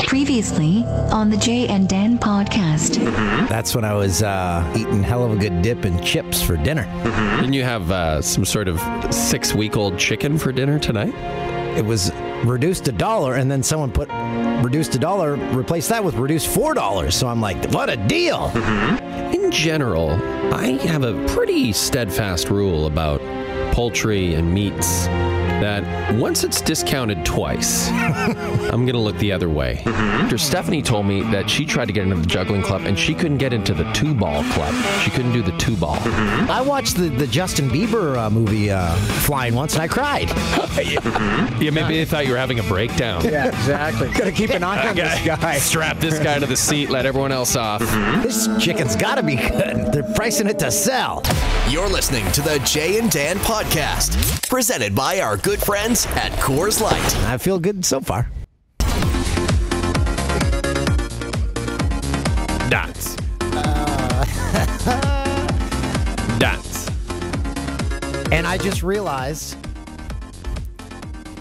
Previously on the Jay and Dan podcast. That's when I was eating hell of a good dip and chips for dinner. Didn't you have some sort of 6-week-old chicken for dinner tonight? It was reduced $1, and then someone put reduced $1, replaced that with reduced $4. So I'm like, what a deal! In general, I have a pretty steadfast rule about poultry and meats that once it's discounted twice, I'm going to look the other way. After Stephanie told me that she tried to get into the juggling club and she couldn't get into the 2-ball club. She couldn't do the 2-ball. I watched the Justin Bieber movie Flying once, and I cried. Yeah, maybe they thought you were having a breakdown. Yeah, exactly. Gotta keep an eye on this guy. Strap this guy to the seat, let everyone else off. This chicken's gotta be good. They're pricing it to sell. You're listening to the Jay and Dan podcast, presented by our good friends at Coors Light. I feel good so far. Dance. Dance. And I just realized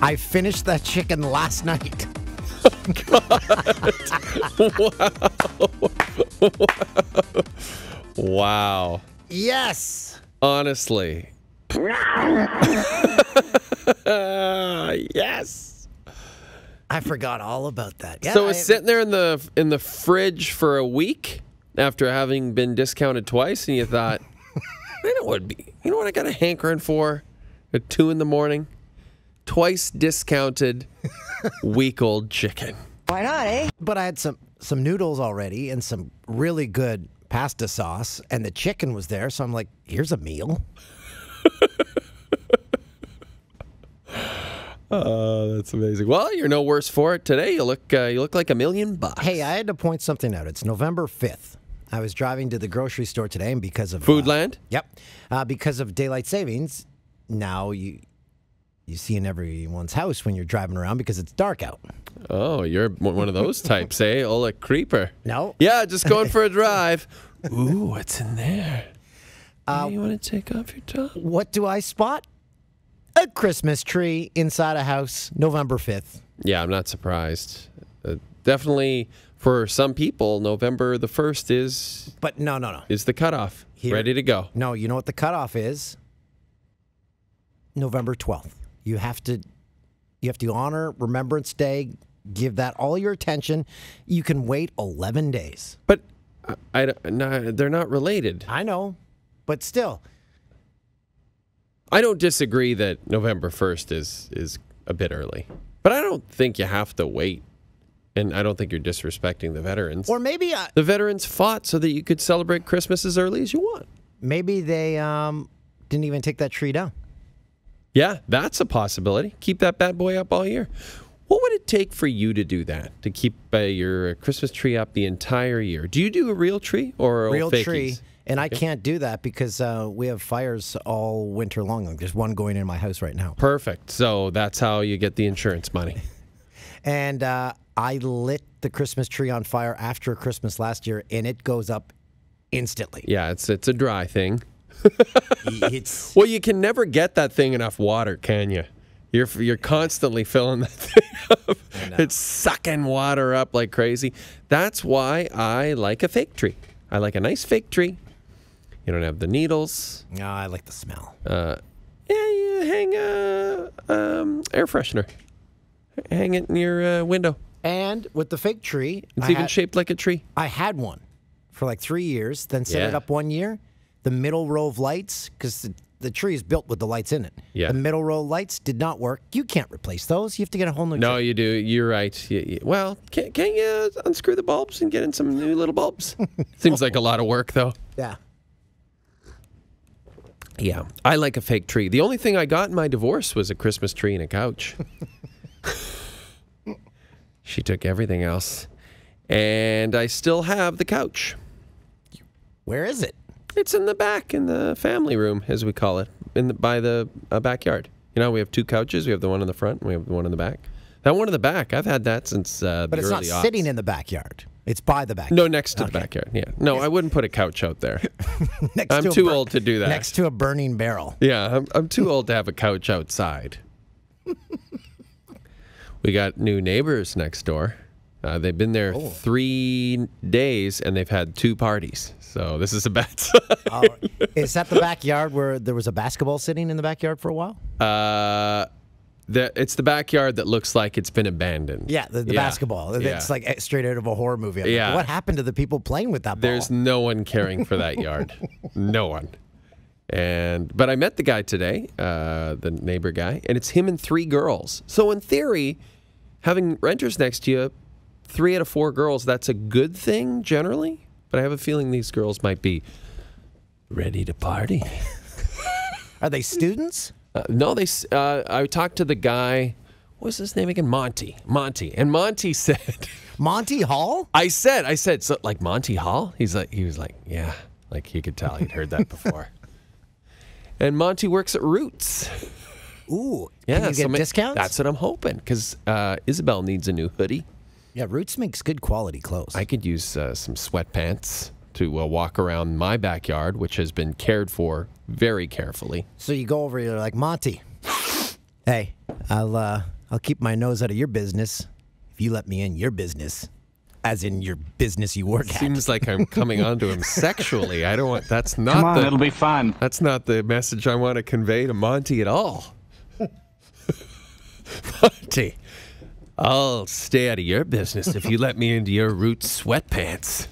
I finished that chicken last night. Wow. Yes. Honestly. Yes. I forgot all about that. Yeah, So it's sitting there in the fridge for a week after having been discounted twice, and you thought, you know what I got a hankering for at 2 a.m? Twice discounted week-old chicken. Why not, eh? But I had some noodles already and some really good pasta sauce, and the chicken was there, so I'm like, here's a meal. Oh, that's amazing. Well, you're no worse for it today. You look like $1 million. Hey, I had to point something out. It's November 5th. I was driving to the grocery store today, and because of Foodland? Yep. Because of daylight savings, now you see in everyone's house when you're driving around because it's dark out. Oh, you're one of those types, eh? Ola creeper. No. Yeah, just going for a drive. Ooh, what's in there? You want to take off your top? What do I spot? A Christmas tree inside a house, November 5th. Yeah, I'm not surprised. Definitely, for some people, November the 1st is... But no. Is the cutoff. Ready to go. No, you know what the cutoff is? November 12th. You have to honor Remembrance Day, give that all your attention. You can wait 11 days. But they're not related. I know, but still. I don't disagree that November 1st is a bit early. But I don't think you have to wait. And I don't think you're disrespecting the veterans. Or maybe... the veterans fought so that you could celebrate Christmas as early as you want. Maybe they didn't even take that tree down. Yeah, that's a possibility. Keep that bad boy up all year. What would it take for you to do that, to keep your Christmas tree up the entire year? Do you do a real tree or real fakies? Tree? And I can't do that because we have fires all winter long. There's one going in my house right now. Perfect. So that's how you get the insurance money. And I lit the Christmas tree on fire after Christmas last year, and it goes up instantly. Yeah, it's a dry thing. Well, you can never get that thing enough water, can you? You're constantly filling that thing up. It's sucking water up like crazy. That's why I like a fake tree. I like a nice fake tree. You don't have the needles. No, I like the smell. Yeah, you hang air freshener. Hang it in your window. And with the fake tree, It's even shaped like a tree. I had one for like 3 years, then set it up 1 year. The middle row of lights, because the tree is built with the lights in it. Yeah. The middle row of lights did not work. You can't replace those. You have to get a whole new tree. No, you do. You're right. Well, can't you unscrew the bulbs and get in some new little bulbs? Seems like a lot of work, though. Yeah. Yeah. I like a fake tree. The only thing I got in my divorce was a Christmas tree and a couch. She took everything else. And I still have the couch. Where is it? It's in the back, in the family room, as we call it, by the backyard. You know, we have 2 couches. We have the one in the front, and we have the one in the back. That one in the back, I've had that since the early aughts. But it's not sitting in the backyard. It's by the backyard. No, next to the backyard, yeah. No, I wouldn't put a couch out there. I'm to too old to do that. Next to a burning barrel. Yeah, I'm too old to have a couch outside. We got new neighbors next door. They've been there 3 days, and they've had 2 parties. So this is a bad sign. Is that the backyard where there was a basketball sitting in the backyard for a while? It's the backyard that looks like it's been abandoned. Yeah, the basketball. It's like straight out of a horror movie. Like, what happened to the people playing with that ball? There's no one caring for that yard. No one. But I met the guy today, the neighbor guy, and it's him and 3 girls. So in theory, having renters next to you, 3 out of 4 girls, that's a good thing generally. But I have a feeling these girls might be ready to party. Are they students? No, I talked to the guy. What's his name again? Monty. And Monty said, Monty Hall? I said, so like Monty Hall? He was like, yeah. Like he could tell he'd heard that before. And Monty works at Roots. Ooh. Yeah, can you get discounts? That's what I'm hoping, because Isabel needs a new hoodie. Yeah, Roots makes good quality clothes. I could use some sweatpants to walk around my backyard, which has been cared for very carefully. So you go over, you're like, Monty, hey, I'll keep my nose out of your business if you let me in your business, as in your business you work at. Seems like I'm coming onto him sexually. I don't want. That's not. Come on, it'll be fun. That's not the message I want to convey to Monty at all. Monty, I'll stay out of your business if you let me into your Roots sweatpants.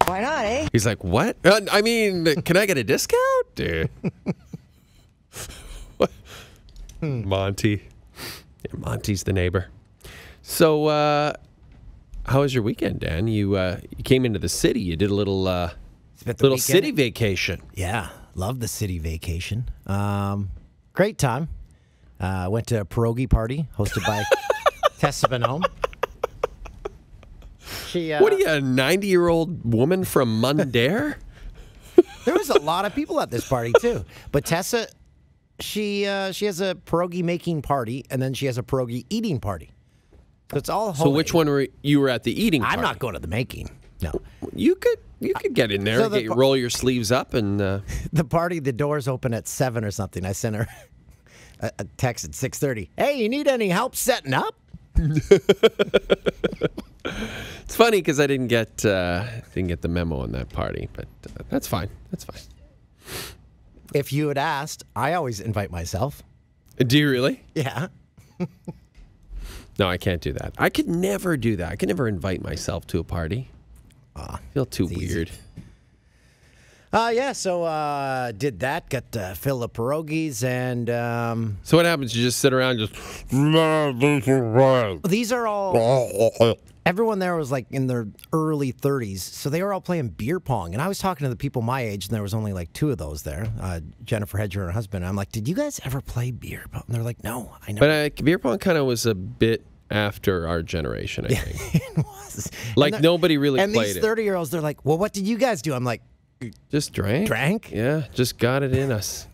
Why not, eh? He's like, what? I mean, can I get a discount? Dude. Monty. Yeah, Monty's the neighbor. So, how was your weekend, Dan? You came into the city. You did a little city vacation. Yeah, love the city vacation. Great time. Went to a pierogi party hosted by Tessa Bonhomme. What are you, a 90-year-old woman from Mundare? There was a lot of people at this party too. But Tessa, she has a pierogi making party, and then she has a pierogi eating party. So it's all homemade. So which one were you at the eating party? I'm not going to the making. No. You could get in there, and roll your sleeves up, and the party. The doors open at 7 or something. I sent her a text at 6:30. Hey, you need any help setting up? It's funny because I didn't get the memo on that party, but that's fine. That's fine. If you had asked, I always invite myself. Do you really? Yeah. No, I can't do that. I could never do that. I could never invite myself to a party. I feel too weird. Yeah, so did that, got to fill the pierogies, and... So what happens? You just sit around and just... These are all... Everyone there was like in their early 30s, so they were all playing beer pong. And I was talking to the people my age, and there was only like 2 of those there, Jennifer Hedger and her husband. And I'm like, did you guys ever play beer pong? And they're like, no, I never. But beer pong kind of was a bit after our generation, I think. It was. Like nobody really played it. And these 30-year-olds, they're like, well, what did you guys do? I'm like... Just drank. Drank? Yeah, just got it in us.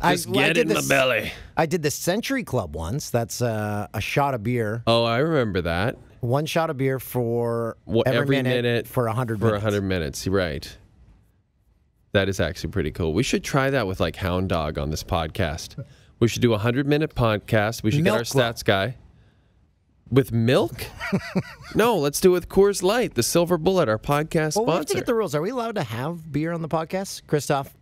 Just get it in the belly. I did the Century Club once. That's a shot of beer. Oh, I remember that. 1 shot of beer for every minute for 100 minutes. For 100 minutes, right. That is actually pretty cool. We should try that with like Hound Dog on this podcast. We should do a 100-minute podcast. We should get our stats guy. With milk? No, let's do it with Coors Light, the Silver Bullet, our podcast sponsor. We have to get the rules. Are we allowed to have beer on the podcast, Christoph?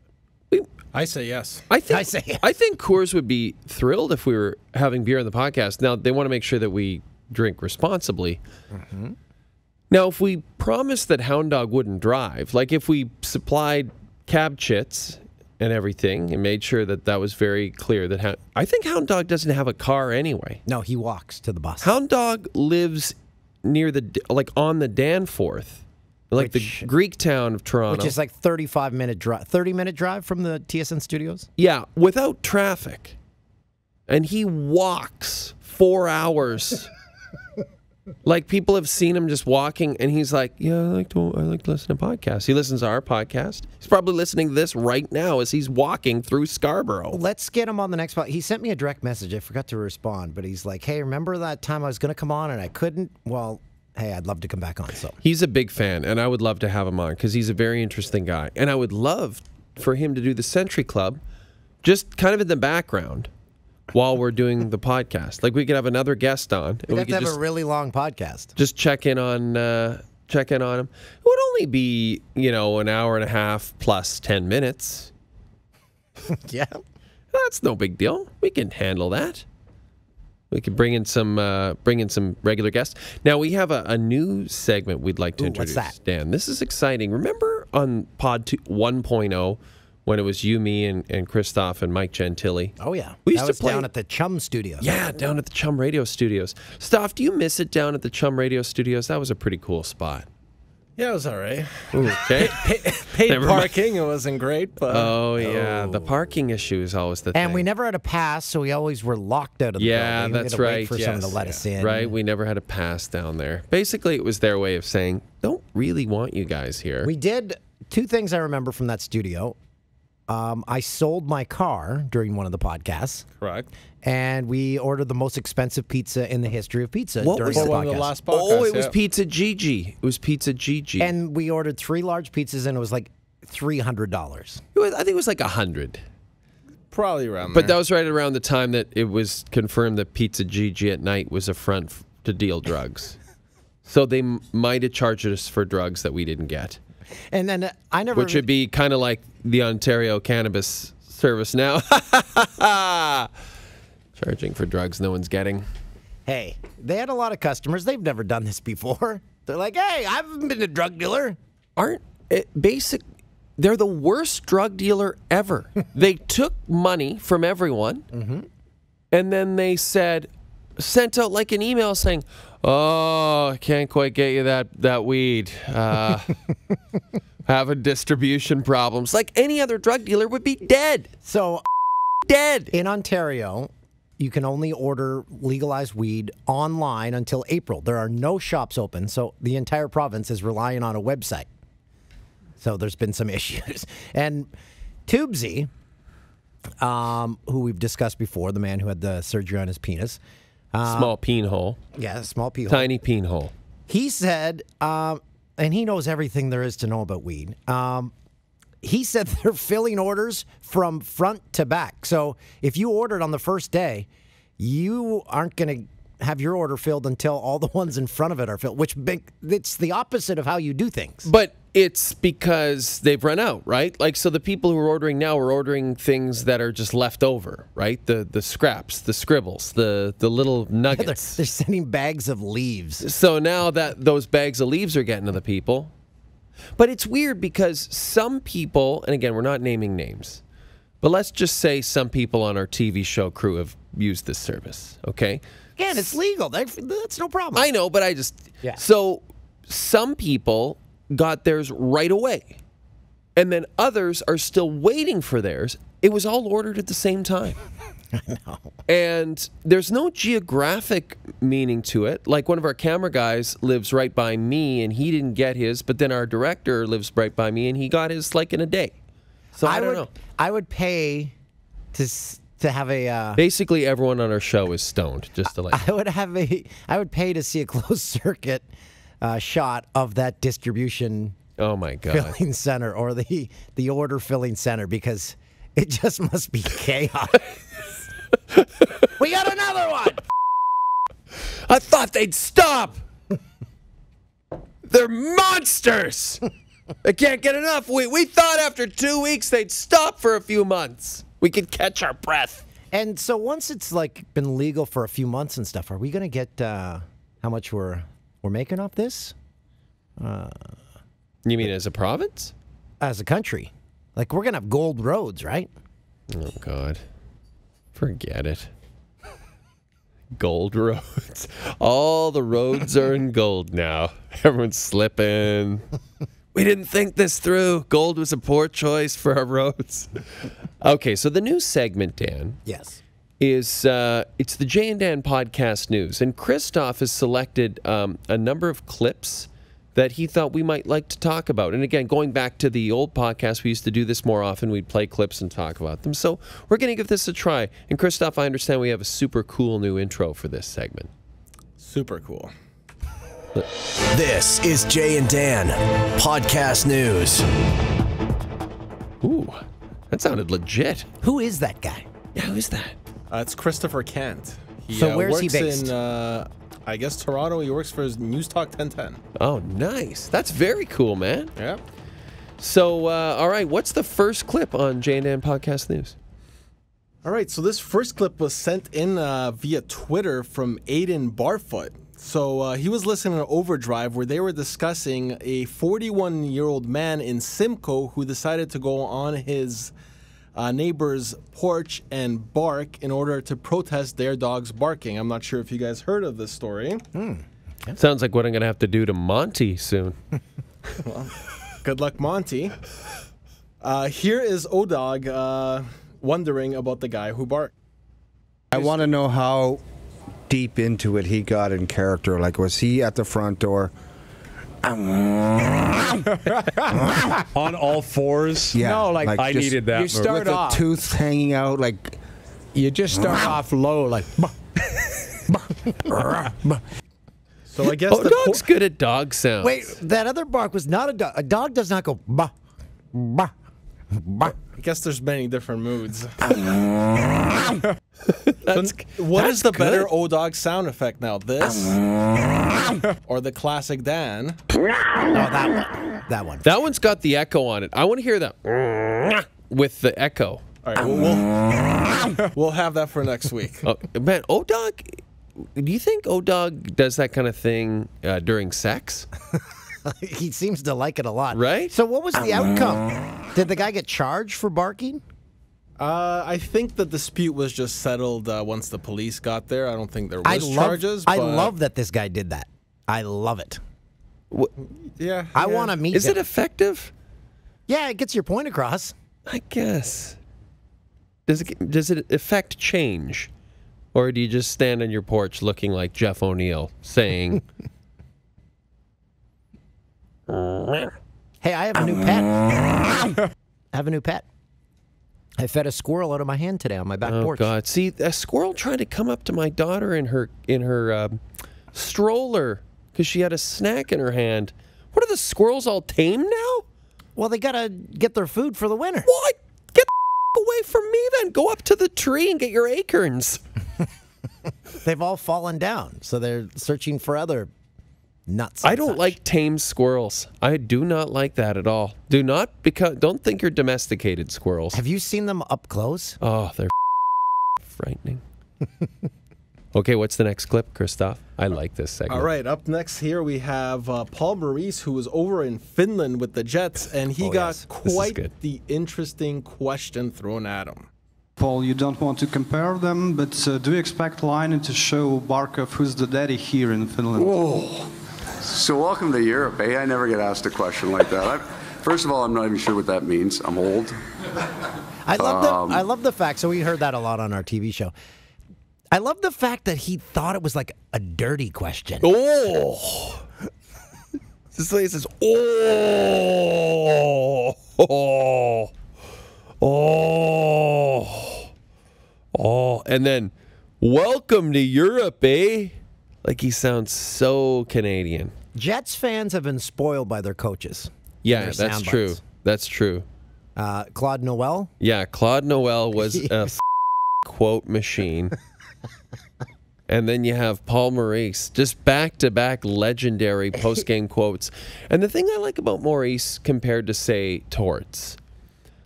I say yes. I think Coors would be thrilled if we were having beer on the podcast. Now, they want to make sure that we drink responsibly. Mm-hmm. Now, if we promised that Hound Dog wouldn't drive, like if we supplied cab chits and everything and made sure that that was very clear that I think Hound Dog doesn't have a car anyway. No, he walks to the bus. Hound Dog lives near on the Danforth, like the Greek town of Toronto. Which is like 30-minute drive from the TSN studios? Yeah, without traffic. And he walks 4 hours. Like people have seen him just walking, and he's like, "Yeah, I like to listen to podcasts." He listens to our podcast. He's probably listening to this right now as he's walking through Scarborough. Let's get him on the next podcast. He sent me a direct message. I forgot to respond, but he's like, "Hey, remember that time I was going to come on and I couldn't? Well, hey, I'd love to come back on." So he's a big fan, and I would love to have him on because he's a very interesting guy, and I would love for him to do the Century Club, just kind of in the background. while we're doing the podcast. Like we could have another guest on. And We we have to could have just, a really long podcast. just check in on him. It would only be, an hour and a half plus 10 minutes. Yeah. That's no big deal. We can handle that. We could bring in some regular guests. Now we have a new segment we'd like to introduce. What's that? Dan, this is exciting. Remember on Pod 1.0 when it was you, me, and Christoph and Mike Gentili? Oh, yeah. We used that to was play down at the Chum Studios. Yeah, down at the Chum Radio Studios. Stoff, do you miss it down at the Chum Radio Studios? That was a pretty cool spot. Yeah, it was all right. Okay. Paid Never mind. parking. It wasn't great, but Oh, yeah. The parking issue is always the thing. And we never had a pass, so we always were locked out of the Yeah, building. We that's had to wait right. for someone to let us in. Right, we never had a pass down there. Basically, it was their way of saying, don't really want you guys here. We did two things I remember from that studio. I sold my car during one of the podcasts, correct. and we ordered the most expensive pizza in the history of pizza What during was the it? For one of podcast. the last podcasts. Oh, it was yeah. Pizza Gigi. It was Pizza Gigi. And we ordered 3 large pizzas, and it was like $300. I think it was like 100. Probably around But that there. was right around the time that it was confirmed that Pizza Gigi at night was a front to deal drugs. So they might have charged us for drugs that we didn't get, And then I never. which would be kind of like the Ontario Cannabis Service now. Charging for drugs no one's getting. Hey, they had a lot of customers. They've never done this before. They're like, hey, I haven't been a drug dealer. They're the worst drug dealer ever. They took money from everyone, and then they sent out like an email saying, "Oh, I can't quite get you that weed. Having distribution problems." Like any other drug dealer would be dead. So Dead. in Ontario, you can only order legalized weed online until April. There are no shops open, so the entire province is relying on a website. So there's been some issues. And Tubesy, who we've discussed before, the man who had the surgery on his penis. Small peen hole. Yeah, small pee hole. Tiny peen hole. He said, and he knows everything there is to know about weed. He said they're filling orders from front to back. So if you ordered on the first day, you aren't going to have your order filled until all the ones in front of it are filled, which it's the opposite of how you do things. But it's because they've run out, right? Like, so the people who are ordering now are ordering things that are just left over, right? The scraps, the scribbles, the little nuggets. They're sending bags of leaves. So now that those bags of leaves are getting to the people. But it's weird because some people, and again, we're not naming names, but let's just say some people on our TV show crew have used this service, okay? Again, it's legal. That's no problem. I know, but Yeah. So some people got theirs right away. And then others are still waiting for theirs. It was all ordered at the same time. I know. And there's no geographic meaning to it. Like one of our camera guys lives right by me and he didn't get his, but then our director lives right by me and he got his like in a day. So I don't know. I would pay to have a. Basically, everyone on our show is stoned, just to let you know. I would pay to see a closed circuit shot of that distribution Oh my God. filling center or the order filling center because it just must be chaos. We got another one. I thought they'd stop. They're monsters. I can't get enough. We thought after 2 weeks they'd stop for a few months. We could catch our breath. And so once it's like been legal for a few months and stuff, are we going to get how much we're making off this You mean as a province? as a country? Like we're going to have gold roads, right? Oh, God. Forget it. Gold roads. All the roads are in gold now. Everyone's slipping. We didn't think this through. Gold was a poor choice for our roads. Okay, so the new segment, Dan, Yes. is it's the Jay and Dan podcast news. And Christoph has selected a number of clips that he thought we might like to talk about. And again, going back to the old podcast, we used to do this more often. We'd play clips and talk about them. So we're going to give this a try. And Christoph, I understand we have a super cool new intro for this segment. Super cool. This is Jay and Dan Podcast News. Ooh, that sounded legit. Who is that guy? Yeah, who is that? It's Christopher Kent. So where's he works based? in, I guess, Toronto. He works for his News Talk 1010. Oh, nice. That's very cool, man. Yeah. So, all right, what's the first clip on Jay and Dan Podcast News? All right, so this first clip was sent in via Twitter from Aiden Barfoot. So he was listening to Overdrive where they were discussing a 41-year-old man in Simcoe who decided to go on his neighbor's porch and bark in order to protest their dog's barking. I'm not sure if you guys heard of this story. Sounds like what I'm going to have to do to Monty soon. Well, good luck, Monty. Here is O'Dog wondering about the guy who barked. I want to know how deep into it he got in character. Like, was he at the front door? On all fours? Yeah. No, like I just- needed that. you start With off. the tooth hanging out, like... You just start off low, like. So I guess Oh, dog's good at dog sounds. Wait, that other bark was not a dog. A dog does not go bah, bah, bah. I guess there's many different moods. That's, What is that's the better good. O-Dog sound effect now? This or the classic Dan? Oh, that one. That one. That one's got the echo on it. I want to hear that with the echo. All right, we'll have that for next week. Oh, man, O-Dog, do you think O-Dog does that kind of thing during sex? He seems to like it a lot. Right? So what was the outcome? Did the guy get charged for barking? I think the dispute was just settled once the police got there. I don't think there was charges. I but love that this guy did that. I love it. Yeah, I want to meet Is him. it effective? Yeah, it gets your point across. I guess. Does it affect change? Or do you just stand on your porch looking like Jeff O'Neill saying... Hey, I have a new pet. I have a new pet. I fed a squirrel out of my hand today on my back Oh porch. God! See, a squirrel tried to come up to my daughter in her stroller because she had a snack in her hand. What are the squirrels all tame now? Well, they gotta get their food for the winter. What? Get the away from me then. Go up to the tree and get your acorns. They've all fallen down, so they're searching for other nuts. I and don't such. like tame squirrels. I do not like that at all. Don't think you're domesticated squirrels. Have you seen them up close? Oh, they're frightening. Okay, what's the next clip, Christoph? I like this segment. All right, up next here we have Paul Maurice, who was over in Finland with the Jets, and he got yes. This is quite good. the interesting question thrown at him. Paul, you don't want to compare them, but do you expect Leinen to show Barkov who's the daddy here in Finland? Whoa. So welcome to Europe, eh? I never get asked a question like that. First of all, I'm not even sure what that means. I'm old. I love the fact. So we heard that a lot on our TV show. I love the fact that he thought it was like a dirty question. Oh! This lady says, oh! Oh! Oh! Oh! And then, welcome to Europe, eh? Like he sounds so Canadian. Jets fans have been spoiled by their coaches. Yeah, Their that's sound true. bites. That's true. Claude Noel. Yeah, Claude Noel was a quote machine. And then you have Paul Maurice, just back-to-back legendary post-game quotes. And the thing I like about Maurice compared to, say, Torts,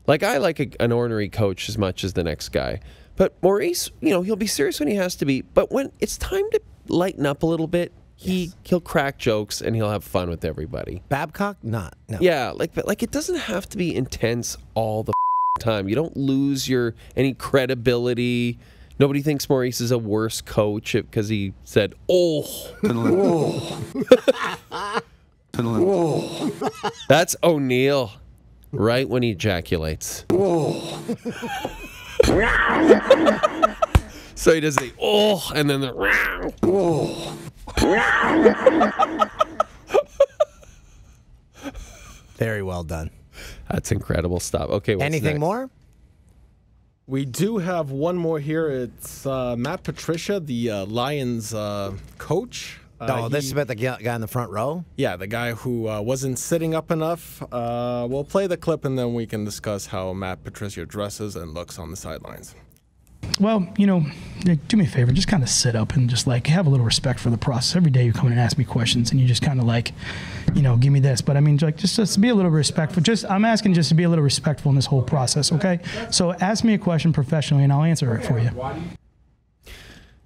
like I like an ornery coach as much as the next guy. But Maurice, he'll be serious when he has to be. But when it's time to lighten up a little bit, he'll crack jokes and he'll have fun with everybody. Babcock? No. Yeah, but it doesn't have to be intense all the time. You don't lose any credibility. Nobody thinks Maurice is a worse coach because he said, "Oh, Finland. Whoa. Finland. Whoa. That's O'Neill," right when he ejaculates. Whoa. So he does the "oh" and then the Whoa. Very well done. That's incredible stuff. Okay, what's Anything next? more? We do have one more here. It's Matt Patricia, the Lions coach. This is about the guy in the front row? Yeah, the guy who wasn't sitting up enough. We'll play the clip and then we can discuss how Matt Patricia dresses and looks on the sidelines. well, do me a favor, just kind of sit up and just like have a little respect for the process. Every day you come in and ask me questions and you just kind of like, give me this. But I mean, like, just be a little respectful. I'm asking just to be a little respectful in this whole process, okay? So ask me a question professionally and I'll answer it for you.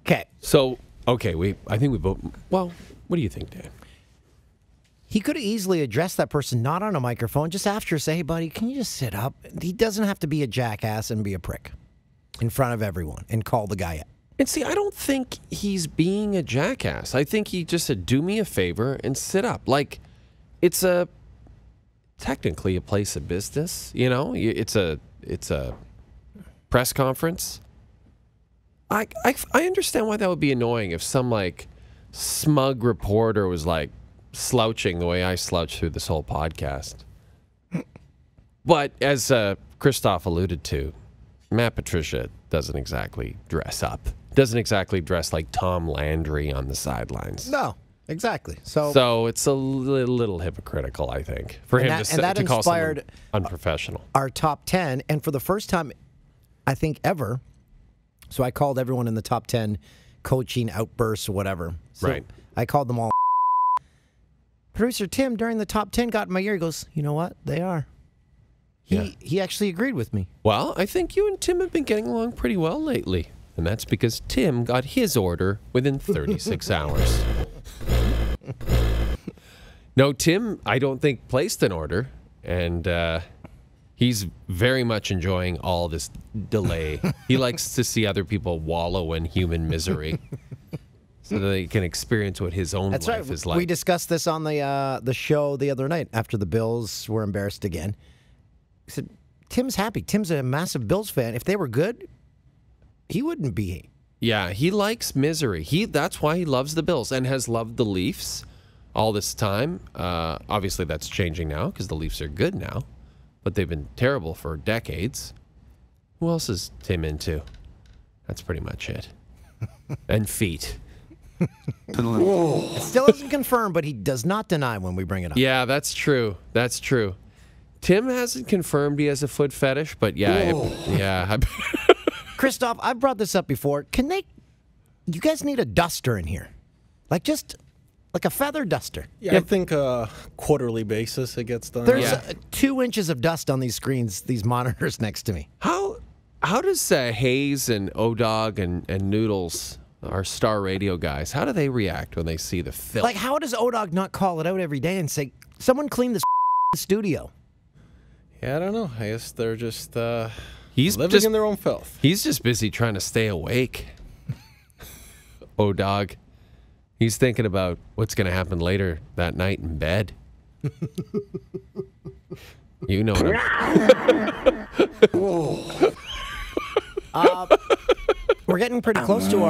Okay. So, I think we both, well, what do you think, Dan? He could have easily addressed that person not on a microphone, just after, say, hey, buddy, can you just sit up? He doesn't have to be a jackass and be a prick in front of everyone and call the guy out. And see, I don't think he's being a jackass. I think he just said, do me a favor and sit up. Like, it's technically a place of business, It's a press conference. I understand why that would be annoying if some, like, smug reporter was, like, slouching the way I slouch through this whole podcast. But as Christoph alluded to, Matt Patricia doesn't exactly dress up. Doesn't exactly dress like Tom Landry on the sidelines. No, exactly. So it's a little hypocritical, I think, for him to call someone unprofessional. Our top 10, and for the first time, I think, ever, so I called everyone in the top 10 coaching outbursts or whatever. So right. I called them all. Producer Tim, during the top 10, got in my ear. He goes, you know what? They are. He actually agreed with me. Well, I think you and Tim have been getting along pretty well lately. And that's because Tim got his order within 36 hours. No, Tim, I don't think, placed an order. And he's very much enjoying all this delay. He likes to see other people wallow in human misery. So that they can experience what his own life is like. We discussed this on the show the other night after the Bills were embarrassed again. I said, Tim's happy. Tim's a massive Bills fan. If they were good, he wouldn't be. Yeah, he likes misery. That's why he loves the Bills and has loved the Leafs all this time. Obviously, that's changing now because the Leafs are good now, but they've been terrible for decades. Who else is Tim into? That's pretty much it. And feet. It still isn't confirmed, but he does not deny when we bring it up. Yeah, that's true. That's true. Tim hasn't confirmed he has a foot fetish, but yeah. Christoph, I've brought this up before. You guys need a duster in here. Just like a feather duster. Yeah, I think quarterly basis it gets done. There's 2 inches of dust on these screens, these monitors next to me. How does Hayes and Owwh and Noodles, our star radio guys, how do they react when they see the filth? Like, how does Owwh not call it out every day and say, someone clean this studio? Yeah, I don't know. I guess they're just he's living in their own filth. He's just busy trying to stay awake. Owwh. He's thinking about what's going to happen later that night in bed. You know what we're getting pretty close to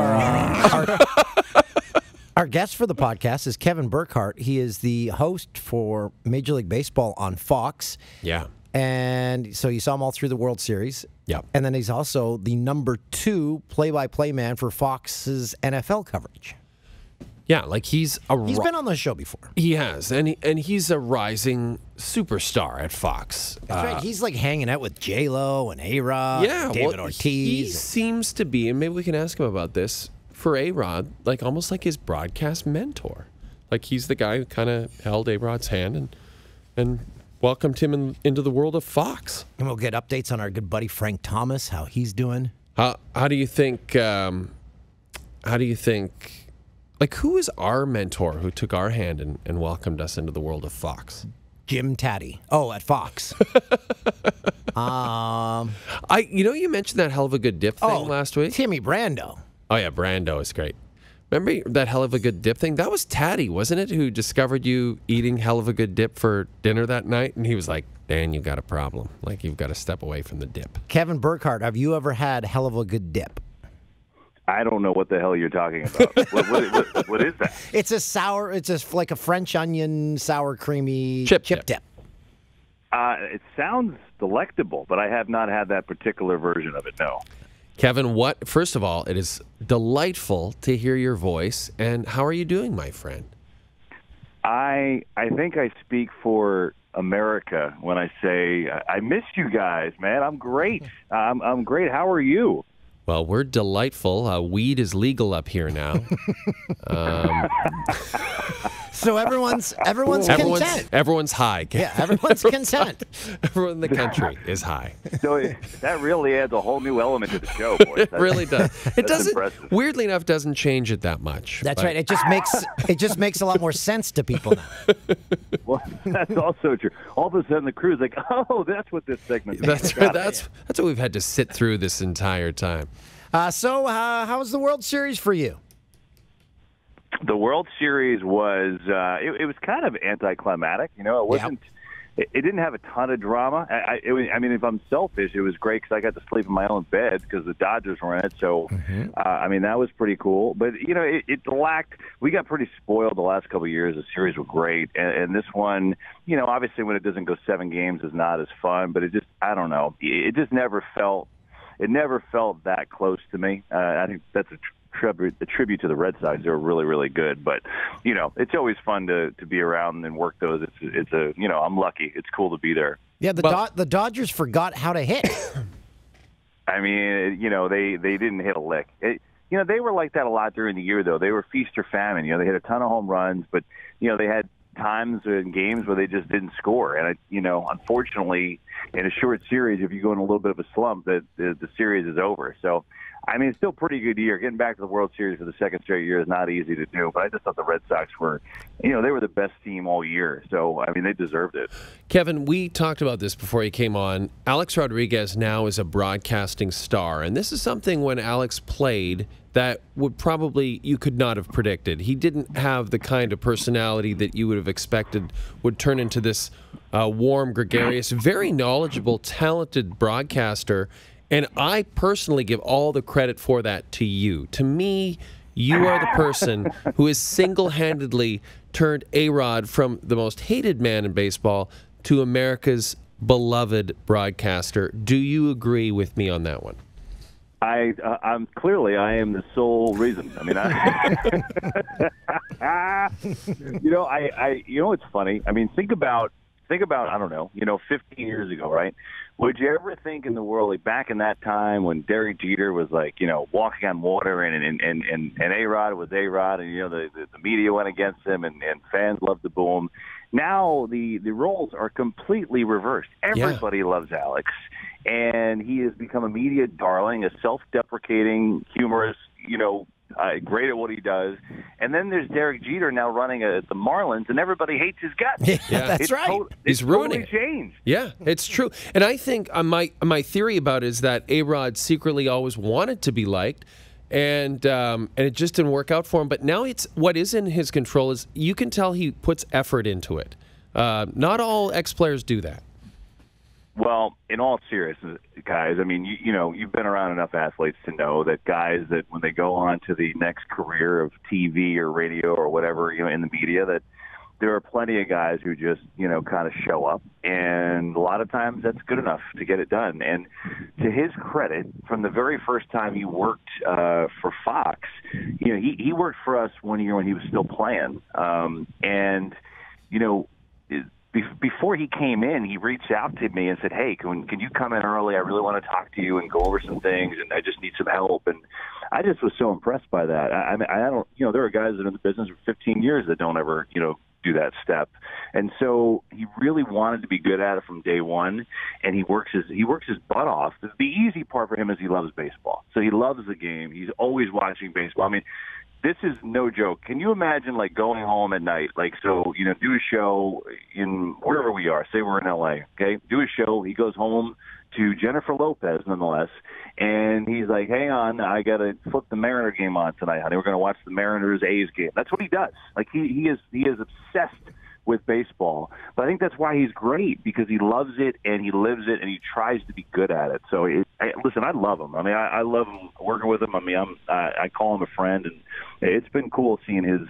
our guest for the podcast is Kevin Burkhardt. He is the host for Major League Baseball on Fox. Yeah. And so you saw him all through the World Series. Yeah. And then he's also the number 2 play-by-play man for Fox's NFL coverage. Yeah, like he's been on the show before. He has, and he's a rising superstar at Fox. That's right. He's like hanging out with J-Lo and A-Rod, David Ortiz. He seems to be, and maybe we can ask him about this, for A-Rod, like almost like his broadcast mentor. Like he's the guy who kind of held A-Rod's hand and welcomed him into the world of Fox. And we'll get updates on our good buddy Frank Thomas, how he's doing. How do you think? Like, who is our mentor who took our hand and welcomed us into the world of Fox? Jim Taddy. Oh, at Fox. You mentioned that hell of a good dip thing last week. Timmy Brando. Oh yeah, Brando is great. Remember that hell of a good dip thing? That was Taddy, wasn't it? Who discovered you eating hell of a good dip for dinner that night, and he was like, "Dan, you got a problem. Like you've got to step away from the dip." Kevin Burkhardt, have you ever had hell of a good dip? I don't know what the hell you're talking about. What is that? It's like a French onion, sour, creamy chip dip. It sounds delectable, but I have not had that particular version of it, no. Kevin, first of all, it is delightful to hear your voice. And how are you doing, my friend? I think I speak for America when I say I missed you guys, man. I'm great. I'm great. How are you? Well, we're delightful. Weed is legal up here now. So everyone's content. Everyone's high. Yeah, everyone's content. Everyone in the country is high. So that really adds a whole new element to the show, boys. It really does. It doesn't. Impressive. Weirdly enough, doesn't change it that much. That's but- right. It just makes a lot more sense to people now. Well, that's also true. All of a sudden, the crew's like, "Oh, that's what this segment is." That's what we've had to sit through this entire time. So how was the World Series for you? The World Series was it was kind of anticlimactic. You know, it wasn't. It didn't have a ton of drama. I mean, if I'm selfish, it was great because I got to sleep in my own bed because the Dodgers were in it. So, I mean, that was pretty cool. But, you know, it lacked – we got pretty spoiled the last couple of years. The series were great. And this one, you know, obviously when it doesn't go 7 games is not as fun. But it just – I don't know. It just never felt – it never felt that close to me. I think that's a tribute to the Red Sox. They were really, really good. But, you know, it's always fun to be around and work those. It's a, you know, I'm lucky. It's cool to be there. Yeah, the Dodgers forgot how to hit. I mean, you know, they didn't hit a lick. You know, they were like that a lot during the year, though. They were feast or famine. You know, they hit a ton of home runs, but, you know, they had times in games where they just didn't score. And, you know, unfortunately, in a short series, if you go in a little bit of a slump, the series is over. So, I mean, it's still a pretty good year. Getting back to the World Series for the second straight year is not easy to do, but I just thought the Red Sox were, you know, they were the best team all year. So, I mean, they deserved it. Kevin, we talked about this before you came on. Alex Rodriguez now is a broadcasting star, and this is something when Alex played that would probably you could not have predicted. He didn't have the kind of personality that you would have expected would turn into this warm, gregarious, very knowledgeable, talented broadcaster. And I personally give all the credit for that to you. To me, you are the person who has single-handedly turned A-Rod from the most hated man in baseball to America's beloved broadcaster. Do you agree with me on that one? I'm clearly I am the sole reason. I mean, you know, you know, it's funny. I mean, think about I don't know, you know, 15 years ago, right? Would you ever think in the world, like back in that time when Derek Jeter was like, you know, walking on water and A-Rod was A-Rod and, you know, the media went against him and fans loved to boo him. Now the roles are completely reversed. Everybody loves Alex, and he has become a media darling, a self-deprecating, humorous, you know, great at what he does. And then there's Derek Jeter now running the Marlins, and everybody hates his guts. Yeah, that's right. He's ruining it. Changed. Yeah, it's true. And I think my theory about it is that A-Rod secretly always wanted to be liked, and it just didn't work out for him. But now it's what is in his control is you can tell he puts effort into it. Not all ex-players do that. Well, in all seriousness, guys, I mean, you know, you've been around enough athletes to know that guys that when they go on to the next career of TV or radio or whatever, you know, in the media, that there are plenty of guys who just, you know, kind of show up. And a lot of times that's good enough to get it done. And to his credit, from the very first time he worked for Fox, you know, he worked for us one year when he was still playing. And, you know, before he came in, he reached out to me and said, "Hey, can you come in early? I really want to talk to you and go over some things, and I just need some help." And I just was so impressed by that. I mean, I don't, you know, there are guys that are in the business for 15 years that don't ever, you know, do that step. And so he really wanted to be good at it from day one, and he works his butt off. The easy part for him is he loves baseball, so he loves the game. He's always watching baseball. I mean, this is no joke. Can you imagine, like, going home at night, like, so, you know, do a show in wherever we are, say we're in L.A., okay? Do a show. He goes home to Jennifer Lopez, nonetheless, and he's like, "Hang on, I got to flip the Mariner game on tonight, honey. We're going to watch the Mariners-A's game." That's what he does. Like, he is obsessed with baseball. But I think that's why he's great, because he loves it and he lives it and he tries to be good at it. So, listen, I love him. I mean, I love him, working with him. I mean, I call him a friend, and it's been cool seeing his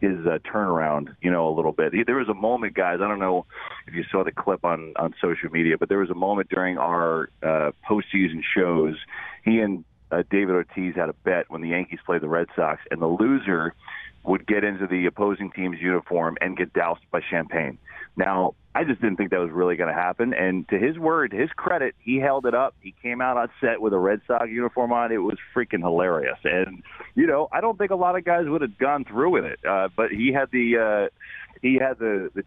turnaround, you know, a little bit. There was a moment, guys, I don't know if you saw the clip on social media, but there was a moment during our postseason shows. He and David Ortiz had a bet when the Yankees played the Red Sox, and the loser would get into the opposing team's uniform and get doused by champagne. Now, I just didn't think that was really going to happen. And to his word, his credit, he held it up. He came out on set with a Red Sox uniform on. It was freaking hilarious. And, I don't think a lot of guys would have gone through with it. But he had the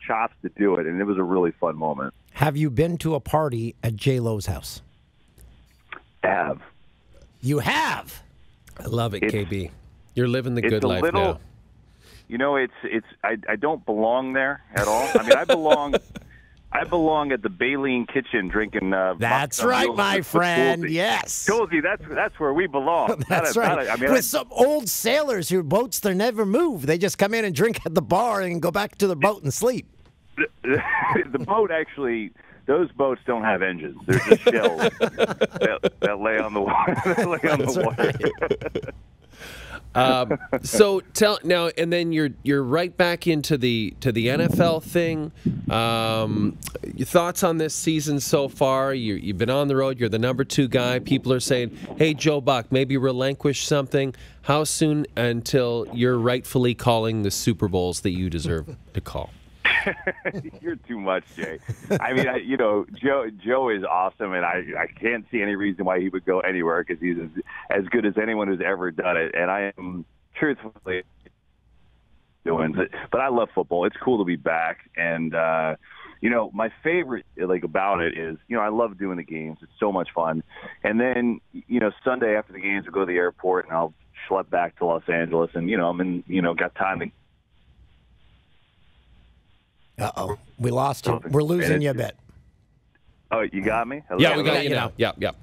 chops to do it, and it was a really fun moment. Have you been to a party at J-Lo's house? Have. You have? I love it, KB. You're living the good life now. I don't belong there at all. I mean, I belong at the Baleen Kitchen drinking. That's right, my friend. Yes, told you that's where we belong. That's right. With some old sailors whose boats they never move. They just come in and drink at the bar and go back to their boat and sleep. The boat actually. Those boats don't have engines. They're just shells that lay on the water. So tell now, and then you're right back into the NFL thing. Your thoughts on this season so far? You've been on the road. You're the number 2 guy. People are saying, "Hey, Joe Buck, maybe relinquish something." How soon until you're rightfully calling the Super Bowls that you deserve to call? You're too much, Jay. I mean, Joe is awesome, and I can't see any reason why he would go anywhere because he's as good as anyone who's ever done it. And I am truthfully doing it, but I love football. It's cool to be back, and my favorite about it is I love doing the games. It's so much fun. And then Sunday after the games, we'll go to the airport, and I'll schlep back to Los Angeles, and I'm in got time to. Uh-oh. We lost you. We're losing you a bit. Oh, you got me? Hello? Yeah, we got you now. Yep.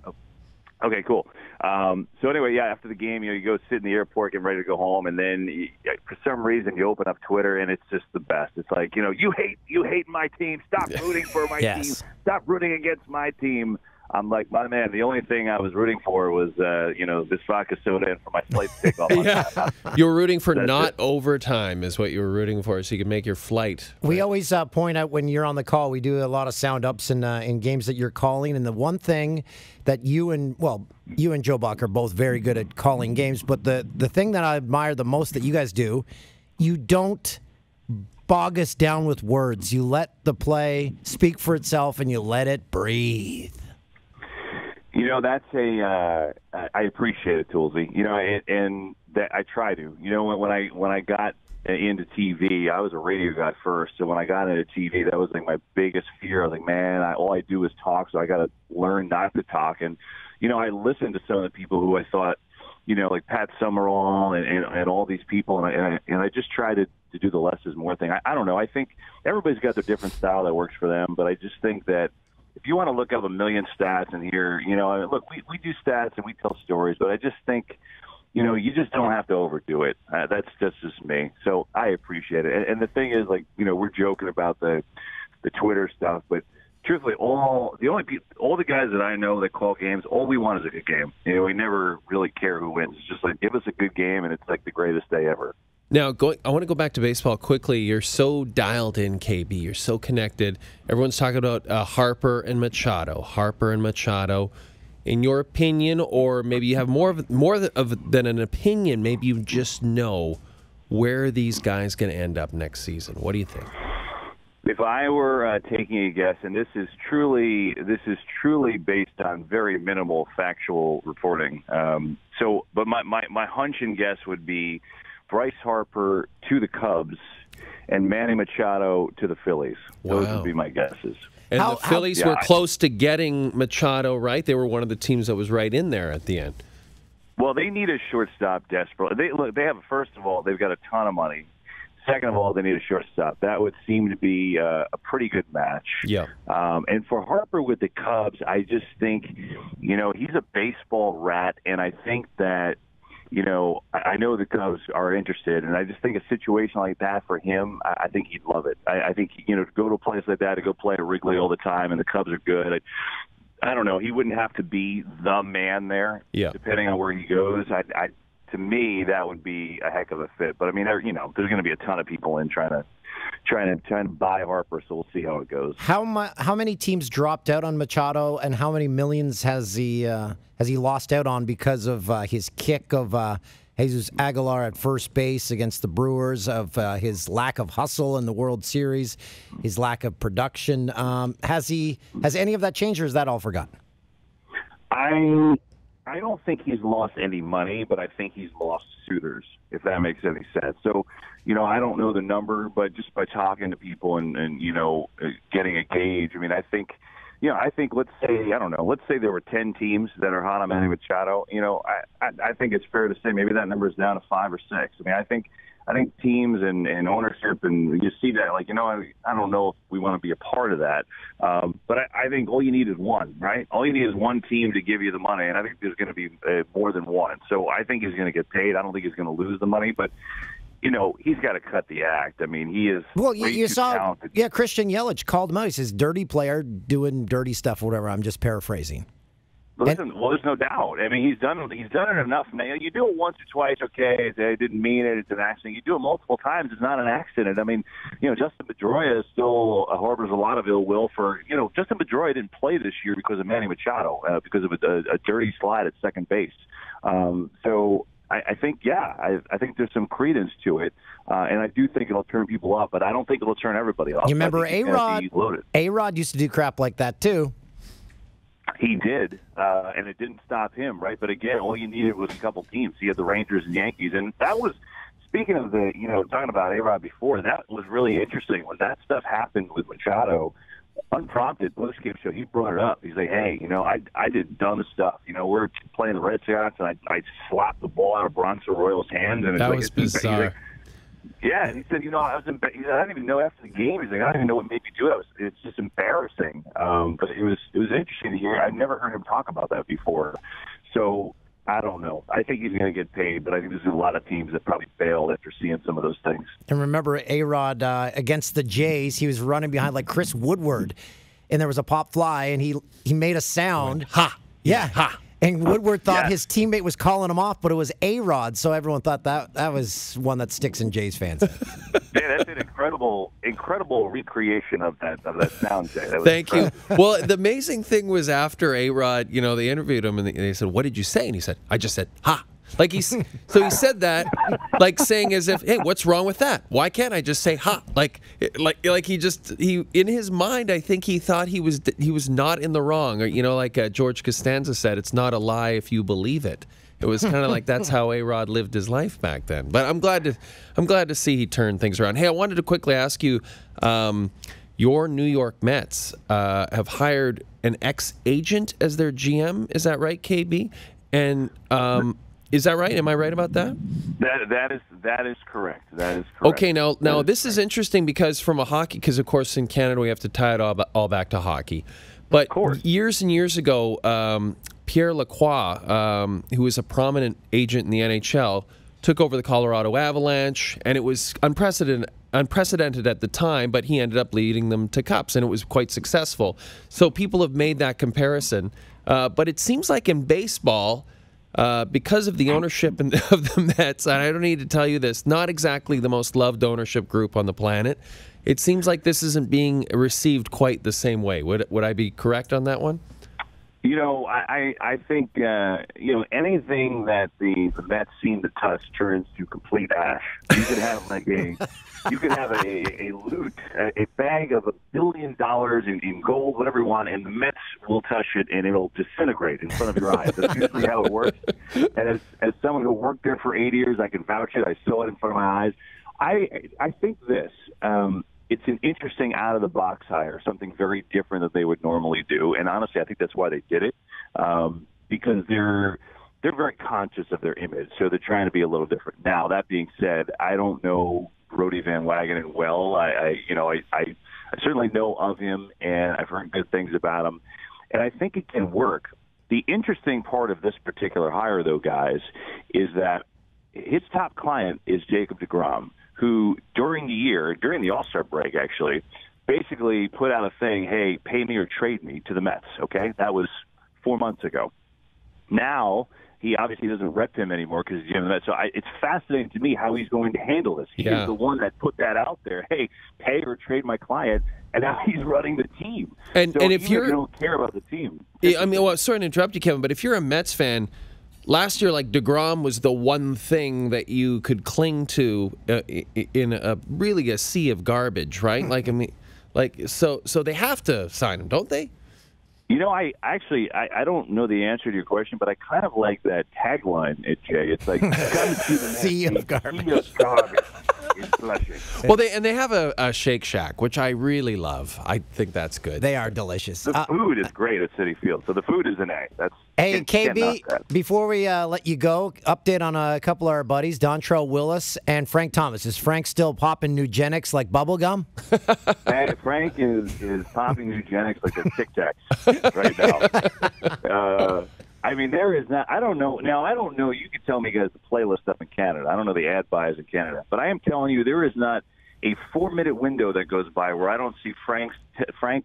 Okay, cool. So anyway, after the game, you go sit in the airport, get ready to go home, and then for some reason you open up Twitter, and it's just the best. It's like, you hate my team. Stop rooting for my team. Stop rooting against my team. I'm like, my man, the only thing I was rooting for was, this vodka soda and for my flight to take off. Yeah. You were rooting for not overtime is what you were rooting for, so you could make your flight. We always point out when you're on the call, we do a lot of sound ups in games that you're calling. And the one thing that you and Joe Buck are both very good at calling games, but the thing that I admire the most that you guys do, you don't bog us down with words. You let the play speak for itself and you let it breathe. That's I appreciate it, Toolsy. And that I try to. When I got into TV, I was a radio guy first. So when I got into TV, that was like my biggest fear. I was like, man, all I do is talk, so I got to learn not to talk. And I listened to some of the people who I thought, like Pat Summerall and all these people, and I just try to do the less is more thing. I don't know. I think everybody's got their different style that works for them, but I just think that. If you want to look up a million stats and hear, look, we do stats and we tell stories, but I just think, you just don't have to overdo it. That's just me. So I appreciate it. And the thing is, we're joking about the Twitter stuff, but truthfully, all the guys that I know that call games, all we want is a good game. We never really care who wins. It's just like, give us a good game, and it's like the greatest day ever. Now, I want to go back to baseball quickly. You're so dialed in, KB. You're so connected. Everyone's talking about Harper and Machado. In your opinion, or maybe you have more than an opinion, maybe you just know where are these guys going to end up next season. What do you think? If I were taking a guess, and this is truly based on very minimal factual reporting. But my hunch and guess would be Bryce Harper to the Cubs and Manny Machado to the Phillies. Those would be my guesses. And the Phillies were close to getting Machado, right? They were one of the teams that was right in there at the end. Well, they need a shortstop desperately. They have, first of all, they've got a ton of money. Second of all, they need a shortstop. That would seem to be a pretty good match. Yeah. And for Harper with the Cubs, I just think, he's a baseball rat, and I think that, I know the Cubs are interested, and I just think a situation like that for him, I think he'd love it. I think, to go to a place like that, to go play at Wrigley all the time, and the Cubs are good. I don't know. He wouldn't have to be the man there, depending on where he goes. To me, that would be a heck of a fit. But I mean, there's going to be a ton of people in trying to buy Harper. So we'll see how it goes. How many teams dropped out on Machado, and how many millions has he lost out on because of his kick of Jesus Aguilar at first base against the Brewers, of his lack of hustle in the World Series, his lack of production. Has any of that changed, or is that all forgotten? I don't think he's lost any money, but I think he's lost suitors, if that makes any sense. So, I don't know the number, but just by talking to people and getting a gauge, I think, let's say there were 10 teams that are hot on Manny Machado. I think it's fair to say maybe that number is down to 5 or 6. I think teams and ownership, and you see that, I don't know if we want to be a part of that. But I think all you need is one, right? All you need is one team to give you the money, and I think there's going to be more than one. So I think he's going to get paid. I don't think he's going to lose the money, but he's got to cut the act. He is. Well, you saw, talented. Yeah, Christian Yelich called him out. He says, dirty player doing dirty stuff, whatever. I'm just paraphrasing. Listen, well, there's no doubt. He's done it enough. Now, you do it once or twice, okay, I didn't mean it, it's an accident. You do it multiple times, it's not an accident. Justin Pedroia still harbors a lot of ill will for, Justin Pedroia didn't play this year because of Manny Machado, because of a dirty slide at second base. So I think there's some credence to it, and I do think it'll turn people off, but I don't think it'll turn everybody off. You remember A-Rod used to do crap like that, too. He did, and it didn't stop him, right? But again, all you needed was a couple teams. You had the Rangers and Yankees, and that was, speaking of the, talking about A-Rod before, that was really interesting. When that stuff happened with Machado, unprompted, post-game show, he brought it up. He's like, hey, I did dumb stuff. We're playing the Red Sox, and I slapped the ball out of Bronson Royal's hand. And that was bizarre. Yeah, and he said, I didn't even know after the game. He's like, I don't even know what made me do it. It's just embarrassing. But it was interesting to hear. I've never heard him talk about that before. So I don't know. I think he's going to get paid, but I think there's a lot of teams that probably failed after seeing some of those things. And remember, A-Rod against the Jays, he was running behind like Chris Woodward, and there was a pop fly, and he made a sound. Ha! Yeah, ha! And Woodward thought his teammate was calling him off, but it was A-Rod, so everyone thought that was one that sticks in Jays fans. Yeah, that's an incredible recreation of that sound, Jay. That was Thank incredible. you. Well, the amazing thing was after A-Rod, they interviewed him, and they said, what did you say? And he said, I just said, ha. So he said that, like saying as if, hey, what's wrong with that? Why can't I just say ha? Like he in his mind, I think he thought he was not in the wrong. Or like George Costanza said, it's not a lie if you believe it. It was kind of like that's how A-Rod lived his life back then. But I'm glad to see he turned things around. Hey, I wanted to quickly ask you, your New York Mets have hired an ex-agent as their GM. Is that right, KB? And is that right? Am I right about that? That is correct. That is correct. Okay, now this is interesting because from a hockey, because of course in Canada we have to tie it all back to hockey. But years and years ago, Pierre Lacroix, who was a prominent agent in the NHL, took over the Colorado Avalanche, and it was unprecedented at the time, but he ended up leading them to cups, and it was quite successful. So people have made that comparison. But it seems like in baseball, because of the ownership of the Mets, and I don't need to tell you this, not exactly the most loved ownership group on the planet, it seems like this isn't being received quite the same way. Would I be correct on that one? I think anything that the Mets seem to touch turns to complete ash. You could have a loot, a bag of $1 billion in gold, whatever you want, and the Mets will touch it and it'll disintegrate in front of your eyes. That's usually how it works. And as someone who worked there for 8 years, I can vouch it. I saw it in front of my eyes. I think this. It's an interesting out-of-the-box hire, something very different that they would normally do. And honestly, I think that's why they did it, because they're very conscious of their image, so they're trying to be a little different. Now, that being said, I don't know Brody Van Wagenen well. I certainly know of him, and I've heard good things about him, and I think it can work. The interesting part of this particular hire, though, guys, is that his top client is Jacob deGrom, who during the All-Star break, actually, basically put out a thing, hey, pay me or trade me to the Mets, okay? That was 4 months ago. Now, he obviously doesn't rep him anymore because he's in the Mets. So it's fascinating to me how he's going to handle this. He's the one that put that out there, hey, pay or trade my client, and now he's running the team. And if you don't care about the team. Sorry to interrupt you, Kevin, but if you're a Mets fan, last year, like DeGrom was the one thing that you could cling to in a sea of garbage, right? Like, I mean, like so they have to sign him, don't they? You know, I don't know the answer to your question, but I kind of like that tagline, Jay. It's like sea of garbage. Well, they have a Shake Shack, which I really love. I think that's good. They are delicious. The food is great at Citi Field, so the food is an A. Hey, KB, before we let you go, update on a couple of our buddies, Dontrell Willis and Frank Thomas. Is Frank still popping Nugenix like bubblegum? Hey, Frank is popping Nugenix like a Tic Tacs right now. I mean, there is not. I don't know. Now, I don't know. You can tell me, guys, the playlist up in Canada. I don't know the ad buys in Canada, but I am telling you, there is not a 4-minute window that goes by where I don't see Frank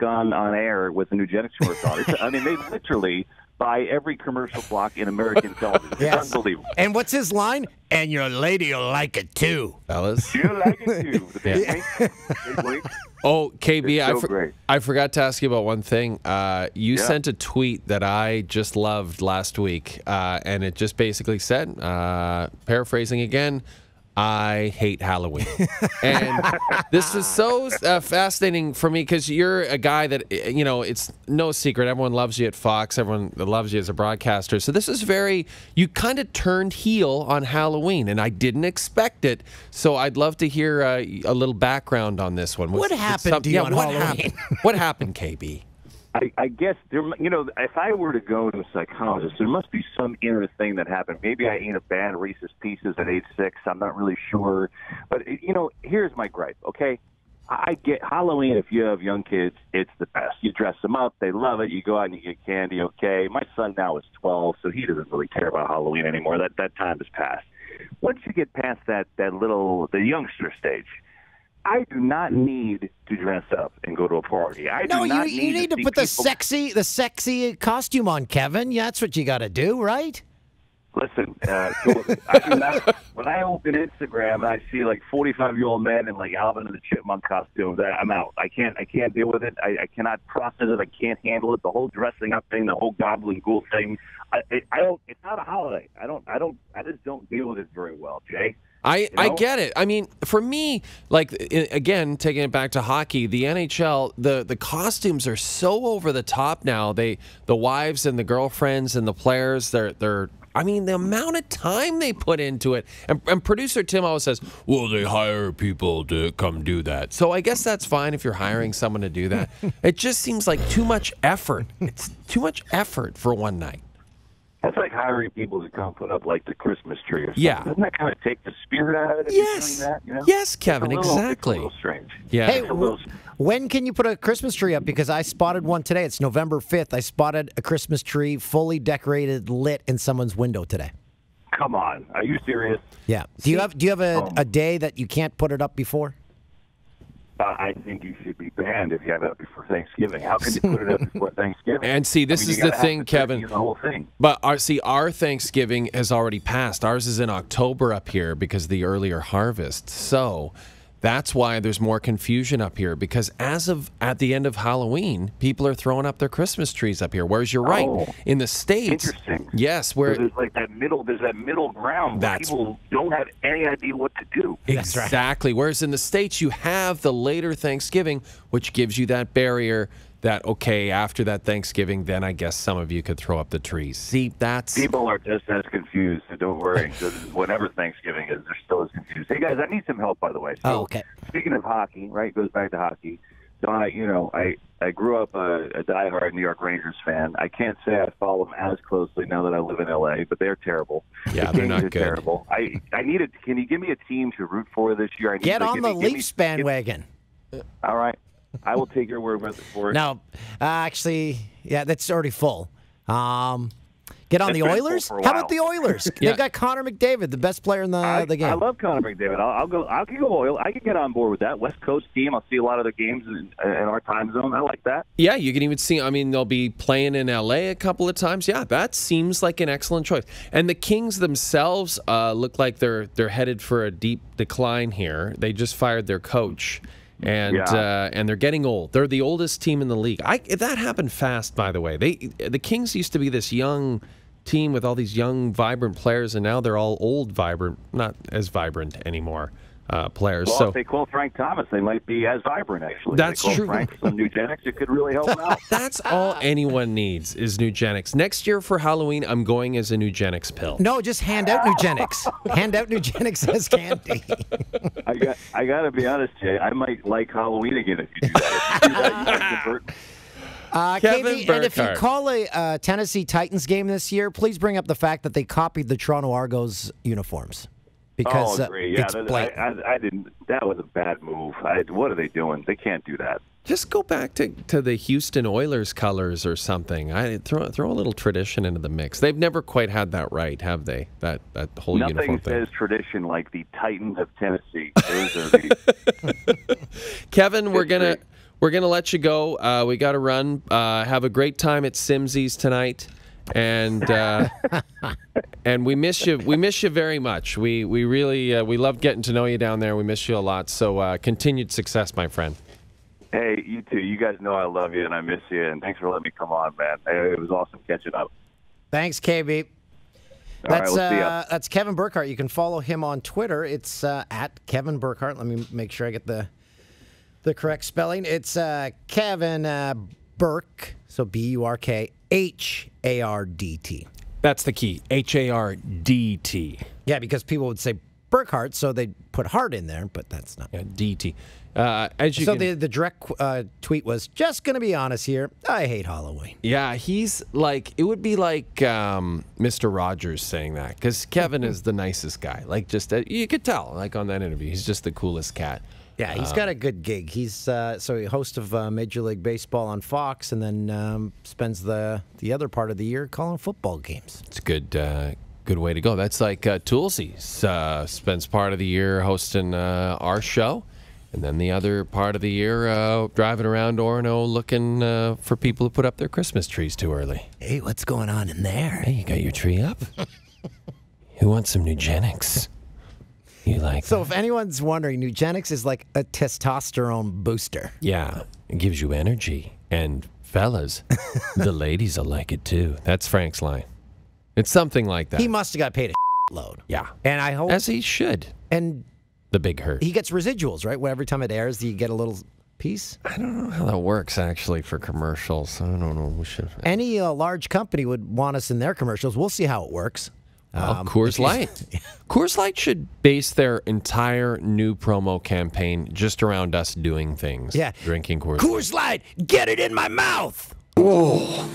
on air with the Nugenix commercial on. I mean, they literally buy every commercial block in American television. Yes. It's unbelievable. And what's his line? And your lady will like it too, fellas. You'll like it too. Yeah. Oh, KB, so I forgot to ask you about one thing. You sent a tweet that I just loved last week, and it just basically said, paraphrasing again, I hate Halloween. And this is so fascinating for me because you're a guy that, you know, it's no secret. Everyone loves you at Fox. Everyone loves you as a broadcaster. So this is you kind of turned heel on Halloween, and I didn't expect it. So I'd love to hear a little background on this one. What happened to you on Halloween? What happened, KB? I guess, if I were to go to a psychologist, there must be some inner thing that happened. Maybe I ate a bad Reese's Pieces at age 6. I'm not really sure. But, here's my gripe, okay? I get Halloween, if you have young kids, it's the best. You dress them up. They love it. You go out and you get candy, okay? My son now is 12, so he doesn't really care about Halloween anymore. That time has passed. Once you get past the youngster stage, I do not need to dress up and go to a party. You need to put the sexy costume on, Kevin. Yeah, that's what you got to do, right? Listen, I do not. When I open Instagram and I see like 45-year-old men in like Alvin and the Chipmunk costumes, I'm out. I can't deal with it. I cannot process it. I can't handle it. The whole dressing up thing, the whole goblin ghoul thing. I don't. It's not a holiday. I just don't deal with it very well, Jay. I get it. I mean, for me, like, again, taking it back to hockey, the NHL, the costumes are so over the top now. The wives and the girlfriends and the players, I mean, the amount of time they put into it. And producer Tim always says, well, they hire people to come do that. So I guess that's fine if you're hiring someone to do that. It just seems like too much effort. It's too much effort for one night. That's like hiring people to come put up like the Christmas tree or something. Yeah. Doesn't that kind of take the spirit out of it? Yes. Doing that, you know? Yes, Kevin, exactly. It's a little strange. Yeah. Hey, when can you put a Christmas tree up? Because I spotted one today. It's November 5th. I spotted a Christmas tree fully decorated, lit in someone's window today. Come on. Are you serious? Yeah. Do you have a day that you can't put it up before? I think you should be banned if you have it up before Thanksgiving. How can you put it up before Thanksgiving? And see, this is the thing, Kevin. The whole thing. But our Thanksgiving has already passed. Ours is in October up here because of the earlier harvest. So that's why there's more confusion up here, because at the end of Halloween, people are throwing up their Christmas trees up here. Whereas you're right, in the States, interesting. Yes, where there's like that middle ground where people don't have any idea what to do. Exactly. Right. Whereas in the States, you have the later Thanksgiving, which gives you that barrier that, okay, after that Thanksgiving, then I guess some of you could throw up the trees. See, people are just as confused, so don't worry. Whatever Thanksgiving is, they're still as confused. Hey, guys, I need some help, by the way. So, okay. Speaking of hockey, right, goes back to hockey. So, I grew up a diehard New York Rangers fan. I can't say I follow them as closely now that I live in L.A., but they're terrible. Yeah, the they're not good. Terrible. Can you give me a team to root for this year? Get on the Leafs bandwagon. All right. I will take your word for it. No, actually, yeah, that's already full. Get on the Oilers? How about the Oilers? Yeah. They've got Connor McDavid, the best player in the game. I love Connor McDavid. I can go Oil. I can get on board with that. West Coast team. I'll see a lot of their games in our time zone. I like that. Yeah, you can even see. I mean, they'll be playing in L.A. a couple of times. Yeah, that seems like an excellent choice. And the Kings themselves look like they're headed for a deep decline here. They just fired their coach. And they're getting old. They're the oldest team in the league. That happened fast, by the way. The Kings used to be this young team with all these young, vibrant players, and now they're all old, vibrant, not as vibrant anymore players. Well, so if they call Frank Thomas, they might be as vibrant, actually. That's if they call true. Frank some Nugenix, it could really help them out. That's all anyone needs is Nugenix. Next year for Halloween, I'm going as a Nugenix pill. No, just hand out Nugenix. Hand out Nugenix as candy. I got to be honest, Jay. I might like Halloween again if you do that. If you do that, you might convert me. Kevin KB, and if you Burkhardt. call a Tennessee Titans game this year, please bring up the fact that they copied the Toronto Argos uniforms. Because agree. Yeah, it's blatant. I didn't. That was a bad move. What are they doing? They can't do that. Just go back to the Houston Oilers colors or something. Throw a little tradition into the mix. They've never quite had that right, have they? That whole Nothing uniform thing. says tradition like the Titans of Tennessee. Those are the Kevin, we're gonna let you go. We got to run. Have a great time at Simsies tonight, and we miss you. We miss you very much. We really we love getting to know you down there. We miss you a lot. So continued success, my friend. Hey, you too. You guys know I love you and I miss you, and thanks for letting me come on, man. It was awesome catching up. Thanks, KB. All right, we'll see ya. That's Kevin Burkhardt. You can follow him on Twitter. It's at Kevin Burkhardt. Let me make sure I get the correct spelling. It's Kevin Burke, so BURKHARDT. That's the key. HARDT. Yeah, because people would say Burkhardt, so they'd put heart in there, but that's not. Yeah, DT. As you so can, the direct tweet was, just going to be honest here, I hate Halloween. yeah, he's like, it would be like Mr. Rogers saying that, because Kevin is the nicest guy. Like, just you could tell, like on that interview, he's just the coolest cat. Yeah, he's got a good gig. He's so he host of Major League Baseball on Fox, and then spends the other part of the year calling football games. It's a good way to go. That's like Toolsy spends part of the year hosting our show, and then the other part of the year driving around Orono looking for people to put up their Christmas trees too early. Hey, what's going on in there? Hey, you got your tree up? Who wants some Nugenix? You like So if anyone's wondering, Nugenix is like a testosterone booster. Yeah, it gives you energy. And fellas, the ladies will like it too. That's Frank's line. It's something like that. He must have got paid a load. Yeah. And I hope... As he should. And the big hurt. He gets residuals, right? Every time it airs, you get a little piece? I don't know how that works, actually, for commercials. I don't know. We should. Any large company would want us in their commercials. We'll see how it works. Well, Coors Light. Coors Light should base their entire new promo campaign just around us doing things. Yeah. Drinking Coors Light. Coors Light, get it in my mouth! Oh.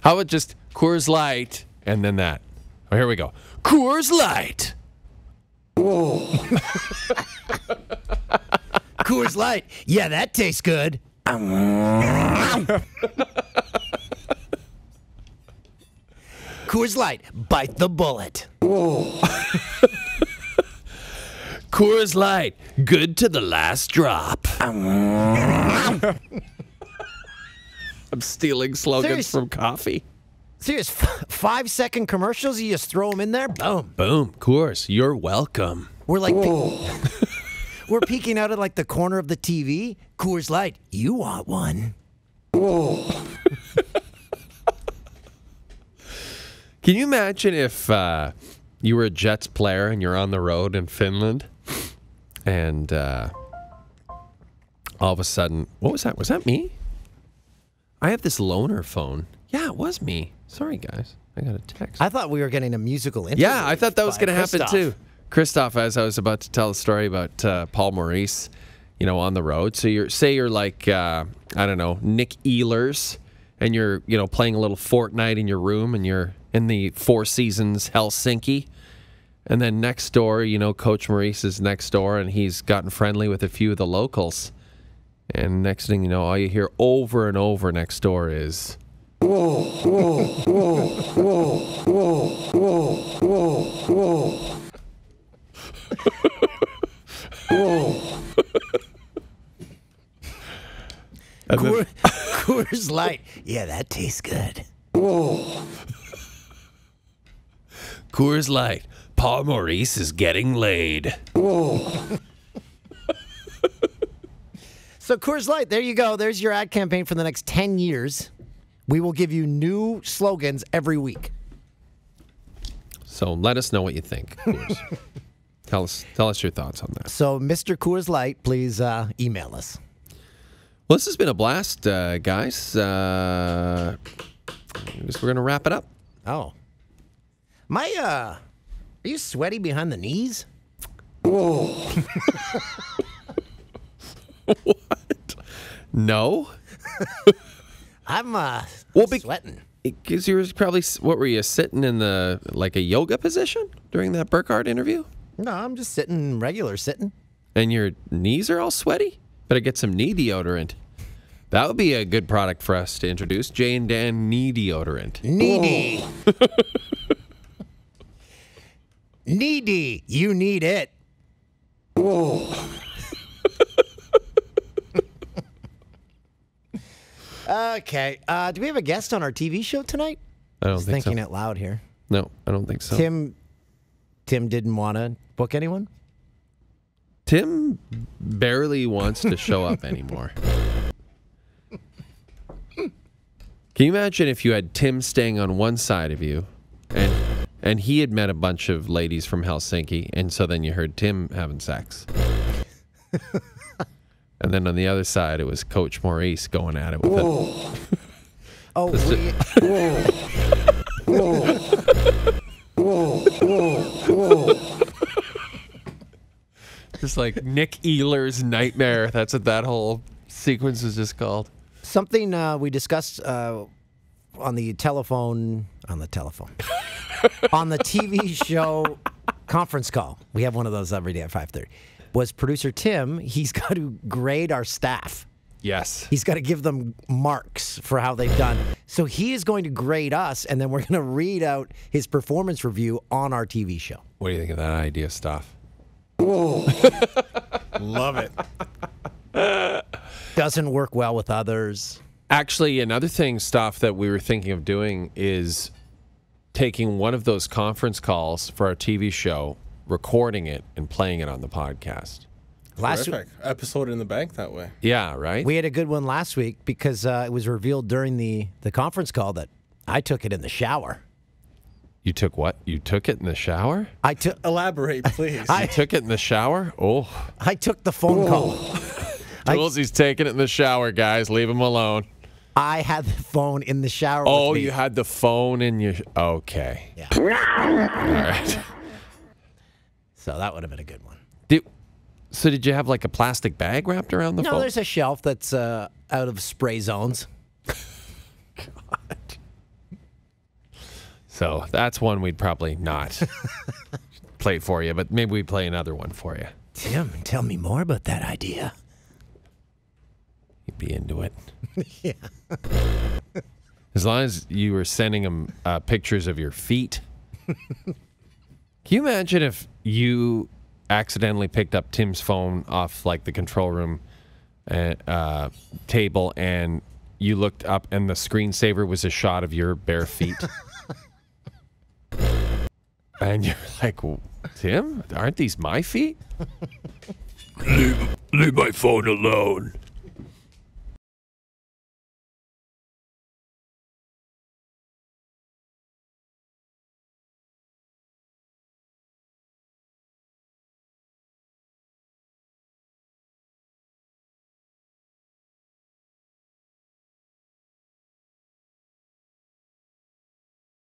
How about just Coors Light and then that? Oh, here we go. Coors Light. Oh. Coors Light. Yeah, that tastes good. Coors Light. Bite the bullet. Oh. Coors Light. Good to the last drop. I'm stealing slogans from coffee. Serious 5-second commercials, you just throw them in there, boom. Boom. Coors, you're welcome. We're like, we're peeking out at like the corner of the TV. Coors Light, you want one? Whoa. Can you imagine if you were a Jets player and you're on the road in Finland and all of a sudden, what was that? Was that me? I have this loaner phone. Yeah, it was me. Sorry, guys. I got a text. I thought we were getting a musical interlude. Yeah, I thought that was going to happen too. Christoph, as I was about to tell a story about Paul Maurice, you know, on the road. So you're like, I don't know, Nick Ehlers, and you're, you know, playing a little Fortnite in your room, and you're in the Four Seasons Helsinki. And then next door, you know, Coach Maurice is next door, and he's gotten friendly with a few of the locals. And next thing you know, all you hear over and over next door is... Whoa, whoa, whoa, whoa, whoa, whoa, whoa, whoa. Whoa. Coors Light. Yeah, that tastes good. Whoa. Coors Light. Paul Maurice is getting laid. Whoa. So Coors Light, there you go. There's your ad campaign for the next 10 years. We will give you new slogans every week. So let us know what you think, Coors. Tell us your thoughts on that. So, Mr. Coors Light, please email us. Well, this has been a blast, guys. I guess we're going to wrap it up. Oh. Are you sweaty behind the knees? Whoa. What? No. I'm sweating. Because you were probably, what were you, sitting in a yoga position during that Burkhardt interview? No, I'm just sitting, regular sitting. And your knees are all sweaty? Better get some knee deodorant. That would be a good product for us to introduce. Jay and Dan knee deodorant. Needy. Needy. You need it. Whoa. Okay. Do we have a guest on our TV show tonight? I don't think so. Thinking out loud here. No, I don't think so. Tim didn't want to book anyone? Tim barely wants to show up anymore. Can you imagine if you had Tim staying on one side of you and he had met a bunch of ladies from Helsinki, and so then you heard Tim having sex? And then on the other side, it was Coach Maurice going at it with it. Oh, Just like Nick Ealer's nightmare. That's what that whole sequence is just called. Something we discussed on the telephone, on the TV show conference call. We have one of those every day at 5:30. Was producer Tim, he's got to grade our staff. Yes. He's got to give them marks for how they've done. So he is going to grade us, and then we're going to read out his performance review on our TV show. What do you think of that idea, Stuff? Whoa. Love it. Doesn't work well with others. Actually, another thing, Stuff, that we were thinking of doing is taking one of those conference calls for our TV show, recording it, and playing it on the podcast. Last Terrific. Episode in the bank that way. Yeah, right? We had a good one last week because it was revealed during the conference call that I took it in the shower. You took what? You took it in the shower? I took. Elaborate, please. You took it in the shower? Oh. I took the phone call. Tools, he's taking it in the shower, guys. Leave him alone. I had the phone in the shower. Oh, with me. you had the phone in your... Okay. Yeah. All right. So that would have been a good one. So did you have like a plastic bag wrapped around the phone? No, there's a shelf that's out of spray zones. God. So that's one we'd probably not play for you, but maybe we'd play another one for you. Tim, tell me more about that idea. You'd be into it. Yeah. As long as you were sending him pictures of your feet. Can you imagine if you accidentally picked up Tim's phone off like the control room table and you looked up and the screensaver was a shot of your bare feet? And you're like, Tim, aren't these my feet? Leave my phone alone.